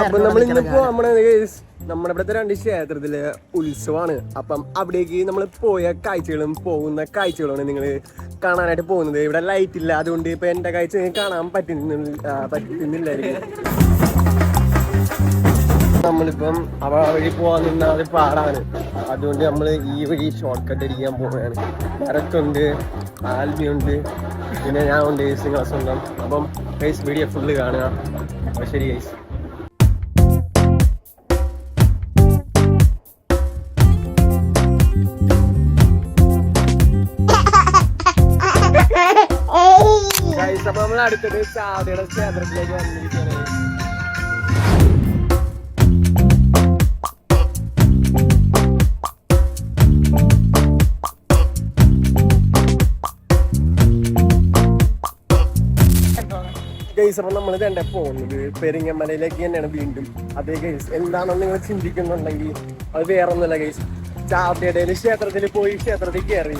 അപ്പൊ നമ്മളിന്നിപ്പോ നമ്മുടെ ഇവിടുത്തെ 2 ക്ഷേത്രത്തിലെ ഉത്സവമാണ്. അപ്പം അവിടേക്ക് നമ്മൾ പോയ കാഴ്ചകളും പോകുന്ന കാഴ്ചകളുമാണ് നിങ്ങൾ കാണാനായിട്ട് പോകുന്നത്. ഇവിടെ ലൈറ്റ് ഇല്ല, അതുകൊണ്ട് ഇപ്പൊ എന്റെ കാഴ്ച കാണാൻ പറ്റുന്നില്ലായിരിക്കും. നമ്മളിപ്പം വഴി പോകാൻ നിന്നാൽ അത് പാടാണ്. അതുകൊണ്ട് നമ്മൾ ഈ വഴി ഷോർട്ട് കട്ട് അടിക്കാൻ പോവുകയാണ്. ഭരത്തുണ്ട്, ആൽബിയുണ്ട്, പിന്നെ ഞാൻ ഉണ്ട്, നിങ്ങളെ സ്വന്തം. അപ്പം ഗൈസ് വീഡിയോ ഫുള്ള് കാണുക. അപ്പോൾ ശരി ഗൈസ്. ഗൈസ് അപ്പോൾ നമ്മൾ അടുത്തിട്ട് ചാവടിയുടെ ക്ഷേത്രത്തിലേക്ക് വന്നിരിക്കുകയാണ്. ഗൈസ് അപ്പോൾ നമ്മൾ തന്നെ പോകുന്നത് പെരിങ്ങമലയിലേക്ക് തന്നെയാണ് വീണ്ടും. അതേ ഗൈസ് എന്താണെന്ന് നിങ്ങൾ ചിന്തിക്കുന്നുണ്ടെങ്കിൽ അത് വേറെ ഒന്നുമല്ല ഗൈസ്. ചാവടിയുടെ ക്ഷേത്രത്തിൽ പോയി ക്ഷേത്രത്തിൽ കയറി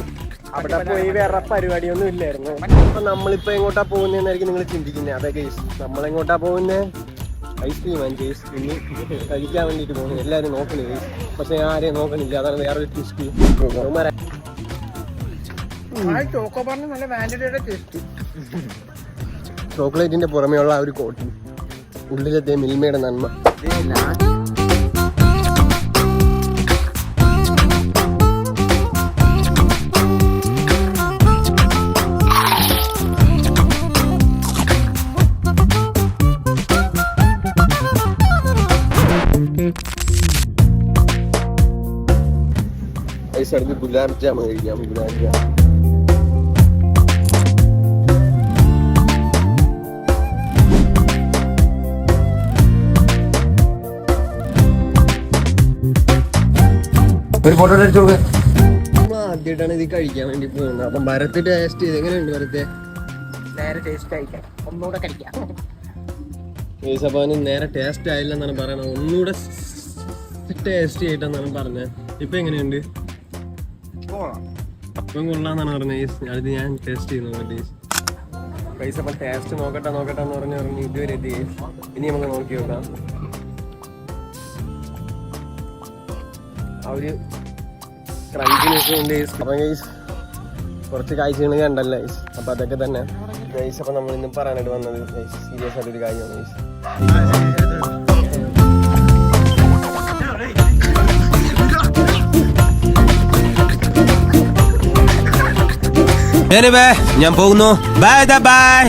അവിടെ പോയി വേറെ പരിപാടിയൊന്നും ഇല്ലായിരുന്നു. അപ്പൊ നമ്മളിപ്പോ എങ്ങോട്ടാ പോകുന്നതെന്നായിരിക്കും നിങ്ങൾ ചിന്തിക്കുന്നത്. അതെ ഗൈസ്, നമ്മളെങ്ങോട്ടാ പോകുന്നത് ഐസ്ക്രീം ആൻഡ് ഗൈസ് പിന്നെ കഴിക്കാൻ വേണ്ടിയിട്ട് പോകുന്നത്. എല്ലാവരും നോക്കണേ ഗൈസ്, പക്ഷെ ആരെയും നോക്കണില്ല. അതാണ് വേറൊരു ട്വിസ്റ്റ്. ചോക്ലേറ്റിന്റെ പുറമെയുള്ള ആ ഒരു കോട്ടി, ഉള്ളിലത്തെ മിൽമയുടെ നന്മ. ഐസ് ഗുലാബ് ജാം കഴിക്കാം. ഗുലാബ് ജാം ഒരു ഫോട്ടോ അടിച്ചു കൊടുക്കുക. നമ്മൾ ആദ്യമായിട്ടാണ് ഇത് കഴിക്കാൻ വേണ്ടി പോകുന്നത്. അപ്പം ഭരത്ത് ടേസ്റ്റ് ചെയ്ത് എങ്ങനെയുണ്ട് ഭരത്തെ? നേരെ ടേസ്റ്റ് കഴിക്കാം, ഒന്നുകൂടെ കഴിക്കാം. അപ്പോൾ അവന് നേരെ ടേസ്റ്റ് ആയില്ല എന്നാണ് പറയണത്. ഒന്നുകൂടെ ടേസ്റ്റ് ചെയ്തിട്ടെന്നാണ് പറഞ്ഞത്. ഇപ്പൊ എങ്ങനെയുണ്ട്? അപ്പം കൊള്ളാന്നാണ് പറഞ്ഞത്. അത് ഞാൻ ടേസ്റ്റ് ചെയ്യുന്നു പൈസ. അപ്പം ടേസ്റ്റ് നോക്കട്ടെ എന്ന് പറഞ്ഞു ഇതുവരെ എത്തി. ഇനി നമുക്ക് നോക്കി നോക്കാം. ആ ഒരു ക്രഞ്ചിനെസ് അപ്പം ഗൈസ് കുറച്ച് കാഴ്ചകൾ കണ്ടല്ലോ ഗൈസ്. അപ്പം അതൊക്കെ തന്നെ ഗൈസ്. അപ്പം നമ്മൾ ഇന്ന് പറയാനായിട്ട് വന്നത് ഗൈസ് സീരിയസ് ആയിട്ടൊരു കാര്യമാണ് ഗൈസ്. ഞാൻ പോകുന്നു. Bye bye.